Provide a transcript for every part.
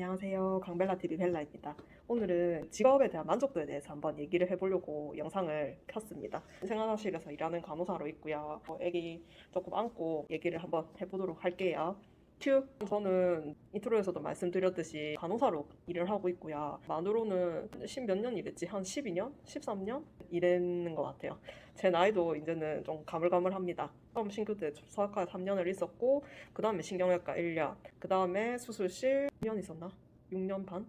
안녕하세요. 강벨라TV 벨라입니다. 오늘은 직업에 대한 만족도에 대해서 한번 얘기를 해보려고 영상을 켰습니다. 생활하실에서 일하는 간호사로 있고요. 애기 조금 안고 얘기를 한번 해보도록 할게요. 큐! 저는 인트로에서도 말씀드렸듯이 간호사로 일을 하고 있고요. 만으로는 10몇 년 일했지? 한 12년? 13년? 일했는 것 같아요. 제 나이도 이제는 좀 가물가물합니다. 처음 신규 때 소아과 3년을 있었고, 그 다음에 신경외과 1년, 그 다음에 수술실 6년 있었나? 6년 반?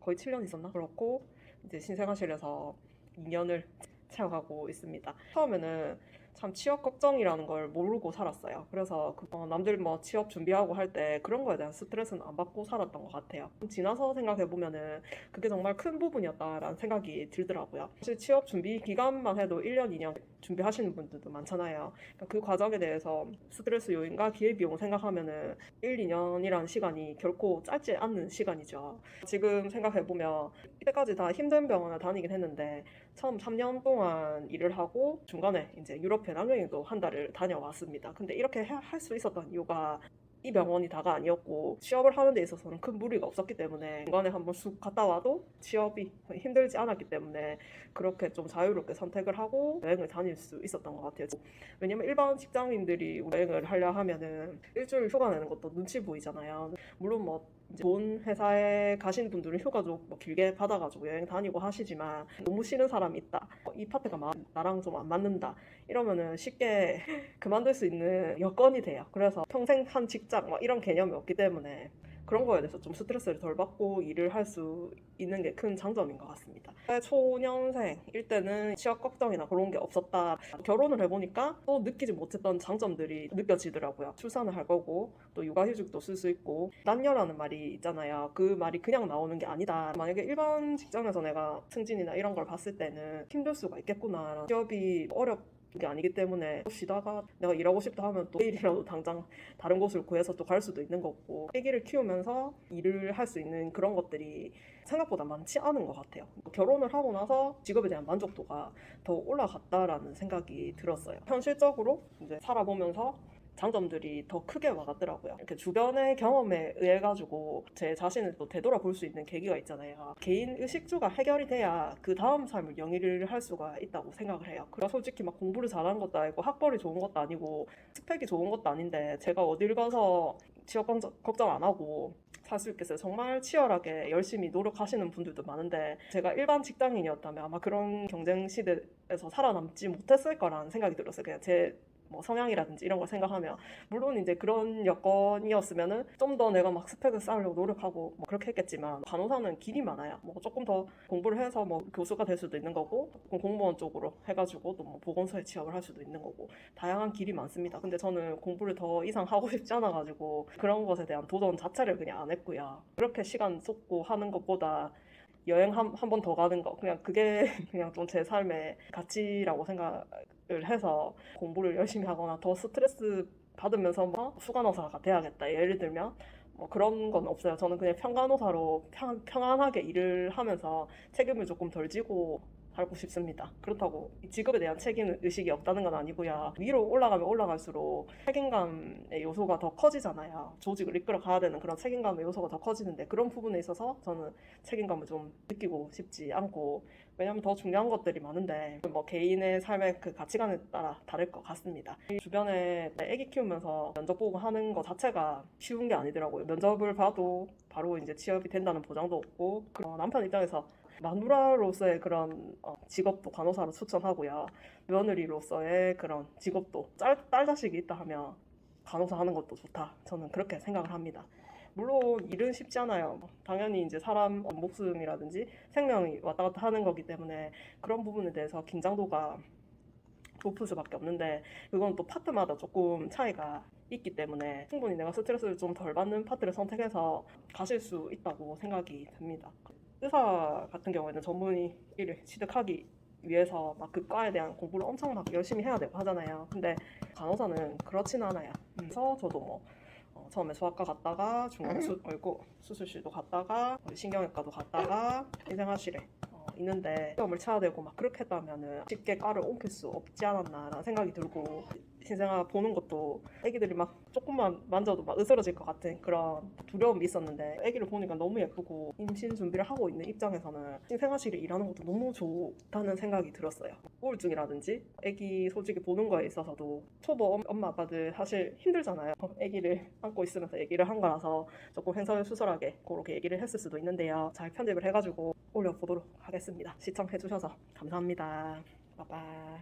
거의 7년 있었나? 그렇고 이제 신생아실에서 2년을 채워가고 있습니다. 처음에는 참 취업 걱정이라는 걸 모르고 살았어요. 그래서 남들 뭐 취업 준비하고 할 때 그런 거에 대한 스트레스는 안 받고 살았던 것 같아요. 지나서 생각해보면은 그게 정말 큰 부분이었다라는 생각이 들더라고요. 사실 취업 준비 기간만 해도 1년, 2년 준비하시는 분들도 많잖아요. 그러니까 그 과정에 대해서 스트레스 요인과 기회비용 생각하면은 1, 2년이라는 시간이 결코 짧지 않는 시간이죠. 지금 생각해보면 이때까지 다 힘든 병원을 다니긴 했는데 처음 3년 동안 일을 하고 중간에 이제 유럽 배낭여행도 한 달을 다녀왔습니다. 근데 이렇게 할 수 있었던 이유가 이 병원이 다가 아니었고 취업을 하는 데 있어서는 큰 무리가 없었기 때문에 중간에 한번 쑥 갔다 와도 취업이 힘들지 않았기 때문에 그렇게 좀 자유롭게 선택을 하고 여행을 다닐 수 있었던 것 같아요. 왜냐면 일반 직장인들이 여행을 하려 하면은 일주일 휴가 내는 것도 눈치 보이잖아요. 물론 뭐 좋은 회사에 가신 분들은 휴가도 뭐 길게 받아가지고 여행 다니고 하시지만 너무 싫은 사람이 있다. 이 파트가 나랑 좀 안 맞는다. 이러면은 쉽게 그만둘 수 있는 여건이 돼요. 그래서 평생 한 직장 막 이런 개념이 없기 때문에 그런 거에 대해서 좀 스트레스를 덜 받고 일을 할 수 있는 게 큰 장점인 것 같습니다. 초년생일 때는 취업 걱정이나 그런 게 없었다. 결혼을 해보니까 또 느끼지 못했던 장점들이 느껴지더라고요. 출산을 할 거고 또 육아휴직도 쓸 수 있고 남녀라는 말이 있잖아요. 그 말이 그냥 나오는 게 아니다. 만약에 일반 직장에서 내가 승진이나 이런 걸 봤을 때는 힘들 수가 있겠구나. 취업이 게 아니기 때문에 쉬다가 내가 일하고 싶다 하면 또 내일이라도 당장 다른 곳을 구해서 또 갈 수도 있는 거고 아기를 키우면서 일을 할 수 있는 그런 것들이 생각보다 많지 않은 것 같아요. 결혼을 하고 나서 직업에 대한 만족도가 더 올라갔다라는 생각이 들었어요. 현실적으로 이제 살아보면서 장점들이 더 크게 와닿더라고요. 이렇게 주변의 경험에 의해 가지고 제 자신을 또 되돌아볼 수 있는 계기가 있잖아요. 개인 의식주가 해결이 돼야 그 다음 삶을 영위를 할 수가 있다고 생각을 해요. 그래서 솔직히 막 공부를 잘하는 것도 아니고 학벌이 좋은 것도 아니고 스펙이 좋은 것도 아닌데 제가 어딜 가서 취업 걱정 안 하고 살 수 있겠어요. 정말 치열하게 열심히 노력하시는 분들도 많은데 제가 일반 직장인이었다면 아마 그런 경쟁 시대에서 살아남지 못했을 거라는 생각이 들었어요. 그냥 제 뭐 성향이라든지 이런 걸 생각하면 물론 이제 그런 여건이었으면은 좀 더 내가 막 스펙을 쌓으려고 노력하고 뭐 그렇게 했겠지만 간호사는 길이 많아요. 뭐 조금 더 공부를 해서 뭐 교수가 될 수도 있는 거고 공무원 쪽으로 해가지고 또 뭐 보건소에 취업을 할 수도 있는 거고 다양한 길이 많습니다. 근데 저는 공부를 더 이상 하고 싶지 않아가지고 그런 것에 대한 도전 자체를 그냥 안 했고요. 그렇게 시간 쏟고 하는 것보다 여행 한 번 더 가는 거 그냥 그게 그냥 좀 제 삶의 가치라고 생각을 해서 공부를 열심히 하거나 더 스트레스 받으면서 뭐 수간호사가 돼야겠다 예를 들면 뭐 그런 건 없어요. 저는 그냥 평간호사로 평안하게 일을 하면서 책임을 조금 덜 지고 살고 싶습니다. 그렇다고 이 직업에 대한 책임 의식이 없다는 건 아니고요. 위로 올라가면 올라갈수록 책임감의 요소가 더 커지잖아요. 조직을 이끌어 가야 되는 그런 책임감의 요소가 더 커지는데 그런 부분에 있어서 저는 책임감을 좀 느끼고 싶지 않고 왜냐면 더 중요한 것들이 많은데 뭐 개인의 삶의 그 가치관에 따라 다를 것 같습니다. 주변에 애기 키우면서 면접 보고 하는 것 자체가 쉬운 게 아니더라고요. 면접을 봐도 바로 이제 취업이 된다는 보장도 없고 남편 입장에서 마누라로서의 그런 직업도 간호사로 추천하고요. 며느리로서의 그런 직업도 딸 자식이 있다 하면 간호사 하는 것도 좋다. 저는 그렇게 생각을 합니다. 물론 일은 쉽지 않아요. 당연히 이제 사람 목숨이라든지 생명이 왔다 갔다 하는 거기 때문에 그런 부분에 대해서 긴장도가 높을 수밖에 없는데 그건 또 파트마다 조금 차이가 있기 때문에 충분히 내가 스트레스를 좀 덜 받는 파트를 선택해서 가실 수 있다고 생각이 듭니다. 의사 같은 경우에는 전문의를 취득하기 위해서 막 그 과에 대한 공부를 엄청 막 열심히 해야 되고 하잖아요. 근데 간호사는 그렇진 않아요. 그래서 저도 뭐 처음에 소아과 갔다가 중간 수술실도 갔다가 신경외과도 갔다가 인생아실에 있는데 시험을 쳐야 되고 막 그렇게 했다면은 쉽게 과를 옮길 수 없지 않았나라는 생각이 들고 신생아 보는 것도 애기들이 막 조금만 만져도 막 으스러질 것 같은 그런 두려움이 있었는데 애기를 보니까 너무 예쁘고 임신 준비를 하고 있는 입장에서는 신생아실에 일하는 것도 너무 좋다는 생각이 들었어요. 우울증이라든지 애기 솔직히 보는 거에 있어서도 초보 엄마 아빠들 사실 힘들잖아요. 애기를 안고 있으면서 얘기를 한 거라서 조금 횡설수설하게 그렇게 얘기를 했을 수도 있는데요. 잘 편집을 해가지고 올려보도록 하겠습니다. 시청해주셔서 감사합니다. 빠빠.